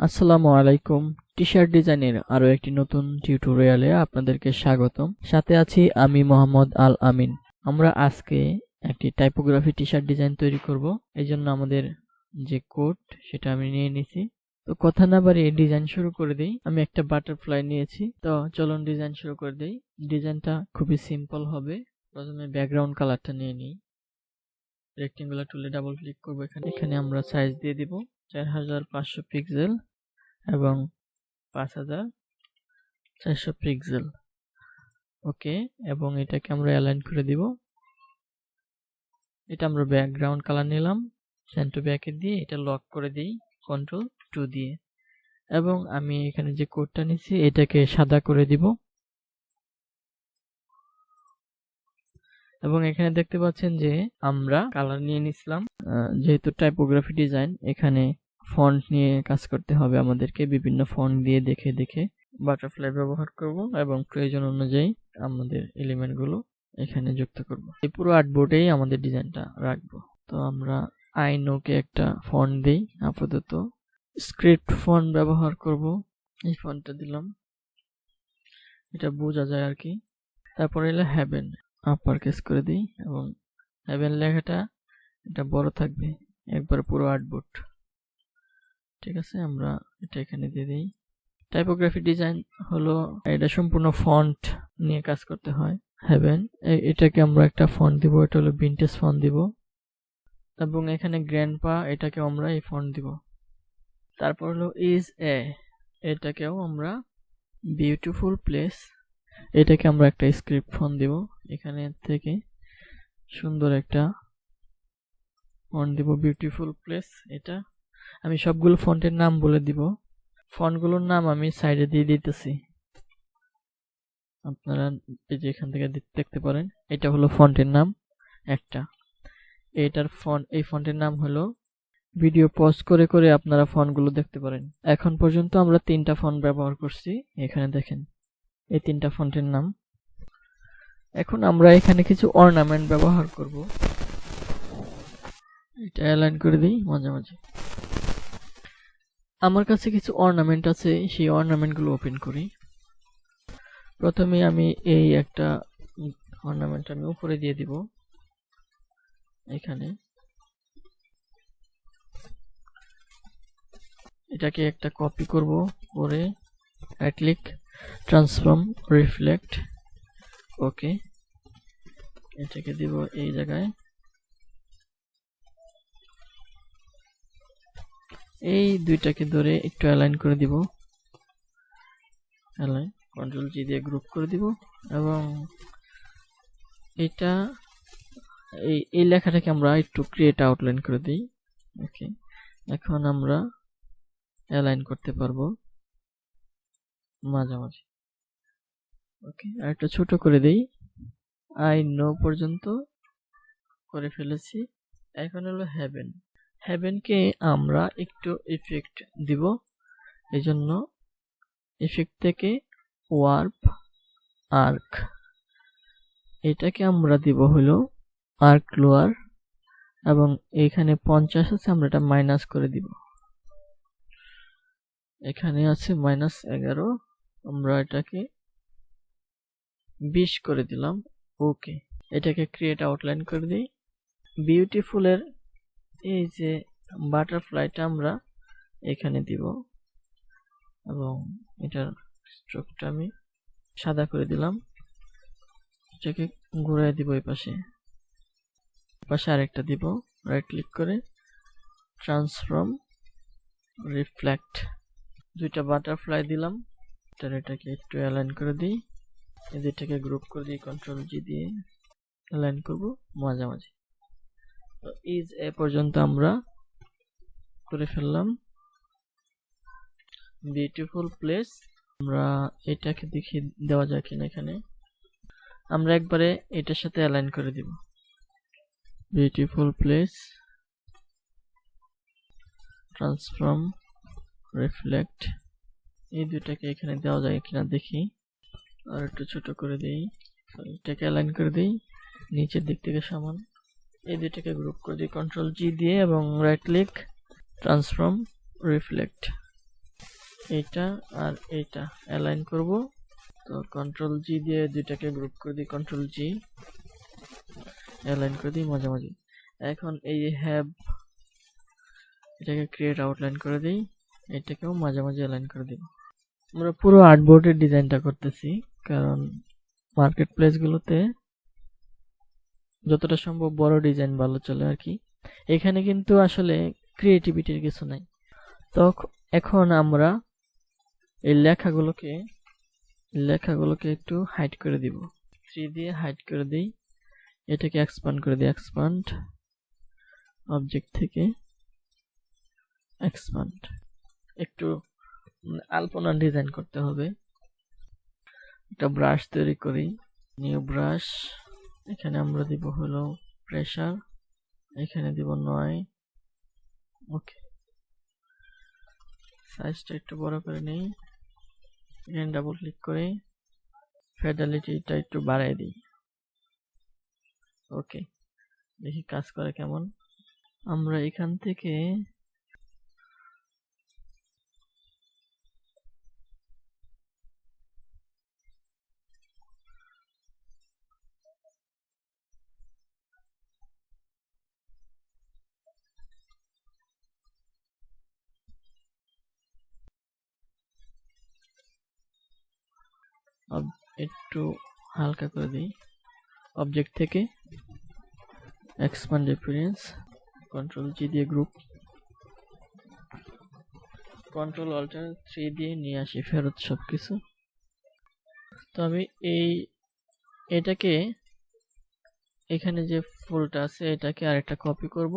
আসসালামু আলাইকুম। টি-শার্ট ডিজাইনের আরো একটি নতুন টিউটোরিয়ালে আপনাদেরকে স্বাগতম। সাথে আছি আমি মোহাম্মদ আল আমিন। আমরা আজকে একটি টাইপোগ্রাফি টি-শার্ট ডিজাইন তৈরি করব। এইজন্য আমাদের যে কোড সেটা আমি নিয়ে নিয়েছি। তো কথা না বাড়িয়ে ডিজাইন শুরু করে দেই। আমি একটা বাটারফ্লাই নিয়েছি। তো চলুন ডিজাইন শুরু করে দেই। ডিজাইনটা খুবই সিম্পল হবে। প্রথমে ব্যাকগ্রাউন্ড কালারটা নিয়ে নিই। রেক্টেঙ্গুলার টুলে ডাবল ক্লিক করব। এখানে আমরা সাইজ দিয়ে দিব 4500 পিক্সেল এবং 5400 পিক্সেল। ওকে, এবং এটাকে আমরা অ্যালাইন করে দিব। এটা আমরা ব্যাকগ্রাউন্ড কালার নিলাম, সেন্ড টু ব্যাকে দিয়ে এটা লক করে দিই কন্ট্রোল 2 দিয়ে। এবং আমি এখানে যে কোডটা নিছি এটাকে সাদা করে দিব। এবং এখানে দেখতে পাচ্ছেন যে আমরা কালার নিয়ে নিছিলাম। যেহেতু টাইপোগ্রাফি ডিজাইন, এখানে ফন্ট নিয়ে কাজ করতে হবে আমাদেরকে। বিভিন্ন ফন্ট দিয়ে দেখে দেখে বাটারফ্লাই ব্যবহার করব এবং প্রয়োজন অনুযায়ী আমাদের এলিমেন্ট গুলো এখানে যুক্ত করব। এই পুরো আর্টবোর্ডেই আমাদের ডিজাইনটা রাখবো। তো আমরা আইনোকে একটা ফন্ট দেই। আপাতত স্ক্রিপ্ট ফন্ট ব্যবহার করব। এই ফন্টটা দিলাম, এটা বোঝা যায় আর কি। তারপরে এলো হেভেন, আপার কেস করে দিই এবং হেভেন লেখাটা এটা বড় থাকবে, একবার পুরো আর্টবোর্ড। ঠিক আছে, আমরা এটা এখানে দিয়ে দিই। টাইপোগ্রাফি ডিজাইন হলো এটা সম্পূর্ণ ফন্ট নিয়ে কাজ করতে হয়। হেভেন, এটাকে আমরা একটা ফন্ট দিব, এটা হলো ভিনটেজ ফন্ট দিব। এবং এখানে গ্র্যান্ডপা, এটাকে আমরা এই ফন্ট দিব। তারপর হলো ইজ এ, এটাকেও আমরা বিউটিফুল প্লেস, এটাকে আমরা একটা স্ক্রিপ্ট ফন্ট দিব। এখানে থেকে সুন্দর একটা ফন্ট দিব, বিউটিফুল প্লেস। এটা আমি সবগুলো ফন্টের নাম বলে দিব। ফন্টগুলোর নাম আমি সাইডে দিয়ে দিতেছি, আপনারা এই যে এখান থেকে দেখতে পারেন। এটা হলো ফন্টের নাম একটা। এটার ফন্ট, এই ফন্টের নাম হলো, ভিডিও পজ করে করে আপনারা ফন্টগুলো দেখতে পারেন। এখন পর্যন্ত আমরা 3টা ফন্ট ব্যবহার করছি, এখানে দেখেন এই 3টা ফন্টের নাম। এখন আমরা এখানে কিছু অর্নামেন্ট ব্যবহার করব। এটা অ্যালাইন করে দিই মাঝামাঝি। আমার কাছে কিছু অর্নামেন্ট আছে, সেই অর্নামেন্ট গুলো ওপেন করি। প্রথমে আমি এই একটা অর্নামেন্ট আমি উপরে দিয়ে দিব। এখানে এটাকে একটা কপি করব, করে রাইট ক্লিক, ট্রান্সফর্ম, রিফ্লেক্ট। ওকে, এটাকে দিব এই জায়গায়। এই দুইটাকে ধরে একটু অ্যালাইন করে দিব, অ্যালাইন, কন্ট্রোল জি দিয়ে গ্রুপ করে দিব। এবং এটা এই লেখাটাকে আমরা একটু ক্রিয়েট আউটলাইন করে দিই। ওকে, এখন আমরা অ্যালাইন করতে পারবো মাঝামাঝি। ওকে, আর একটু ছোট করে দেই, আই নো পর্যন্ত করে ফেলেছি। এখন হলো হেভেন। হেভেনকে আমরা একটু ইফেক্ট দিব, এজন্য ইফেক্ট থেকে ওয়ার্প আর্ক, এটাকে আমরা দিব হলো আর্ক লোয়ার। এবং এখানে 50 আছে, আমরা এটা মাইনাস করে দিব। এখানে আছে -11, আমরা এটাকে 20 করে দিলাম। ওকে, এটাকে ক্রিয়েট আউটলাইন করে দিই। বিউটিফুলের এই যে বাটারফ্লাইটা আমরা এখানে দিব এবং এটার স্ট্রোকটা আমি সাদা করে দিলাম। এটাকে ঘুরিয়ে দিব এই পাশে, আরেকটা দিব। রাইট ক্লিক করে ট্রান্সফর্ম, রিফ্লেক্ট, দুইটা বাটারফ্লাই দিলাম। এটাকে একটু অ্যালাইন করে দিই, এই দুইটাকে গ্রুপ করে দিই, কন্ট্রোল জি দিয়ে অ্যালাইন করব মাঝামাঝি। তো ইজ এ পর্যন্ত আমরা করে ফেললাম। বিউটিফুল প্লেস, আমরা এটাকে দেখি দেওয়া যায় কিনা। এখানে আমরা একবারে এটার সাথে অ্যালাইন করে দিব, বিউটিফুল প্লেস, ট্রান্সফর্ম, রিফ্লেক্ট। এই দুইটাকে এখানে দেওয়া যায় কিনা দেখি। আর একটু ছোট করে দিই, এটাকে অ্যালাইন করে দিই নিচের দিক থেকে সমান। এই দুইটাকে গ্রুপ করে দিই কন্ট্রোল জি দিয়ে এবং রাইট ক্লিক, ট্রান্সফর্ম, রিফ্লেক্ট। এটা আর এটা অ্যালাইন করব। তো কন্ট্রোল জি দিয়ে দুইটাকে গ্রুপ করে দিই, কন্ট্রোল জি অ্যালাইন করে দিই মাঝামাঝি। এখন এই হ্যাভ এটাকে ক্রিয়েট আউটলাইন করে দিই, এটাকেও মাঝামাঝি অ্যালাইন করে দিব। আমরা পুরো আর্টবোর্ডের ডিজাইনটা করতেছি, কারণ মার্কেট প্লেস গুলোতে যতটা সম্ভব বড় ডিজাইন ভালো চলে আর কি। এখানে কিন্তু আসলে ক্রিয়েটিভিটির কিছু নাই। তো এখন আমরা এই লেখাগুলোকে একটু হাইড করে দিব, 3 দিয়ে হাইড করে দিই। এটাকে এক্সপ্যান্ড করে দিই, এক্সপ্যান্ড অবজেক্ট থেকে এক্সপ্যান্ড। একটু আলপনা ডিজাইন করতে হবে। একটা ব্রাশ তৈরি করি, নিউ ব্রাশ। এখানে আমরা দিব হলো প্রেসার, এখানে দিব 9। ওকে, সাইজটা একটু বড় করে নেই, এখানে ডাবল ক্লিক করে ফেডালিটিটা একটু বাড়াই দিই। ওকে, দেখি কাজ করে কেমন। আমরা এখান থেকে একটু হালকা করে দিই। অবজেক্ট থেকে এক্সপ্যান্ড অ্যাপিয়ারেন্স, কন্ট্রোল জি দিয়ে গ্রুপ, কন্ট্রোল অল্টার 3 দিয়ে নিয়ে আসি ফেরত সবকিছু। তো আমি এটাকে এখানে যে ফুলটা আছে এটাকে আরেকটা কপি করব,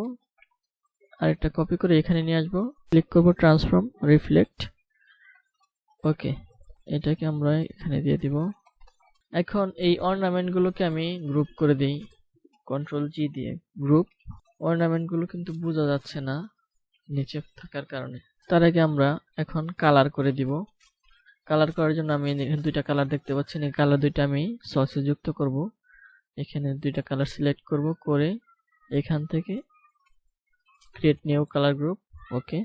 আরেকটা কপি করে এখানে নিয়ে আসবো, ক্লিক করব ট্রান্সফর্ম রিফ্লেক্ট। ওকে, এটাকে আমরা এখানে দিয়ে দিব। এখন এই অর্নামেন্ট গুলোকে আমি গ্রুপ করে দিই, কন্ট্রোল জি দিয়ে গ্রুপ। অর্নামেন্ট গুলো কিন্তু বোঝা যাচ্ছে না নিচে থাকার কারণে। তার আগে আমরা এখন কালার করে দিব। কালার করার জন্য আমি এখানে দুইটা কালার দেখতে পাচ্ছেন, এই কালার দুইটা আমি সসে যুক্ত করব। এখানে দুইটা কালার সিলেক্ট করব, করে এখান থেকে ক্রিয়েট নিউ কালার গ্রুপ। ওকে,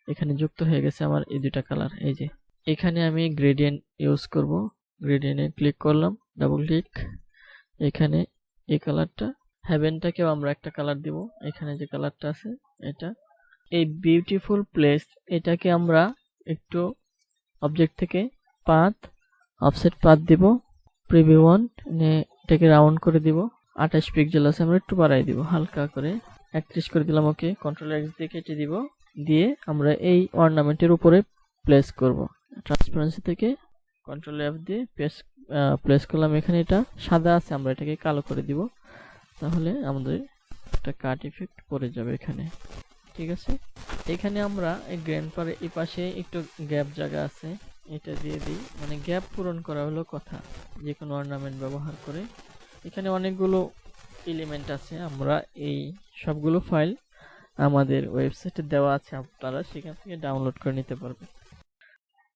এখানে যুক্ত হয়ে গেছে আমার এই দুইটা কালার। এই যে এখানে আমি গ্রেডিয়েন্ট ইউজ করব, গ্রেডিয়েন্টে ক্লিক করলাম, ডাবল ক্লিক, এখানে এই কালারটা, হেভেনটাকেও আমরা একটা কালার দিব, এখানে যে কালারটা আছে এটা। এই বিউটিফুল প্লেস এটাকে আমরা একটু অবজেক্ট থেকে পাথ, অফসেট পাথ দিব, প্রিভিউ 1 এটাকে রাউন্ড করে দিব। 28 পিক্সেল আছে, আমরা একটু বাড়াই দিব হালকা করে, 31 করে দিলাম। ওকে, কন্ট্রোল এক্স দিয়ে কেটে দিব, দিয়ে আমরা এই অর্নামেন্টের উপরে প্লেস করব। ট্রান্সপারেন্সি থেকে কন্ট্রোল এফ দিয়ে প্লেস করলাম। এখানে এটা সাদা আছে, আমরা এটাকে কালো করে দিব, তাহলে আমাদের একটা কাট ইফেক্ট পড়ে যাবে এখানে। ঠিক আছে, এখানে আমরা এই গ্রেন পারে এই পাশে একটু গ্যাপ জায়গা আছে, এটা দিয়ে দিই, মানে গ্যাপ পূরণ করা হলো কথা, যে কোনো অর্নামেন্ট ব্যবহার করে। এখানে অনেকগুলো এলিমেন্ট আছে, আমরা এই সবগুলো ফাইল আমাদের ওয়েবসাইটে দেওয়া আছে, আপনারা সেখান থেকে ডাউনলোড করে নিতে পারবেন।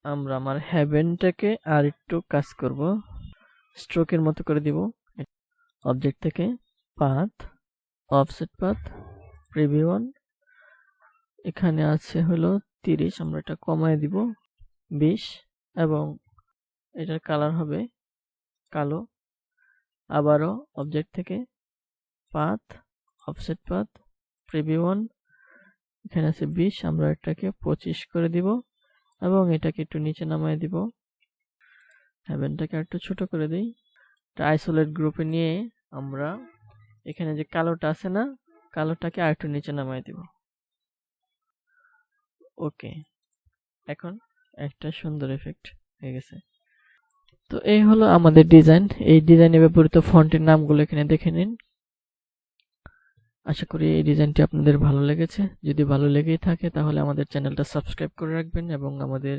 আমরা আমার হেভেনটাকে আর একটু কাজ করব, স্ট্রোকের মতো করে দিব। অবজেক্ট থেকে পাথ, অফসেট পাথ, প্রিভিউ 1, এখানে আছে হলো 30, আমরা এটা কমায় দিব 20, এবং এটার কালার হবে কালো। আবারও অবজেক্ট থেকে পাথ, অফসেট পাথ, প্রিভিউ 1, এখানে আছে 20, আমরা এটাকে 25 করে দিব, এবং এটাকে একটু নিচে নামায় দিব। হেভেনটাকে একটু ছোট করে দিই। আইসোলেট গ্রুপে নিয়ে আমরা এখানে যে কালোটা আছে না, কালোটাকে আর একটু নিচে নামায় দিব। ওকে, এখন একটা সুন্দর এফেক্ট হয়ে গেছে। তো এই হলো আমাদের ডিজাইন। এই ডিজাইনে ব্যবহৃত ফন্টের নামগুলো এখানে দেখে নিন। আশা করি এই ডিজাইনটি আপনাদের ভালো লেগেছে। যদি ভালো লেগেই থাকে তাহলে আমাদের চ্যানেলটা সাবস্ক্রাইব করে রাখবেন এবং আমাদের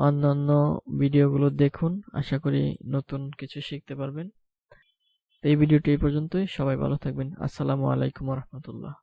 অন্যান্য ভিডিওগুলো দেখুন। আশা করি নতুন কিছু শিখতে পারবেন। এই ভিডিওটি এই পর্যন্তই। সবাই ভালো থাকবেন। আসসালামু আলাইকুম ওয়া রাহমাতুল্লাহ।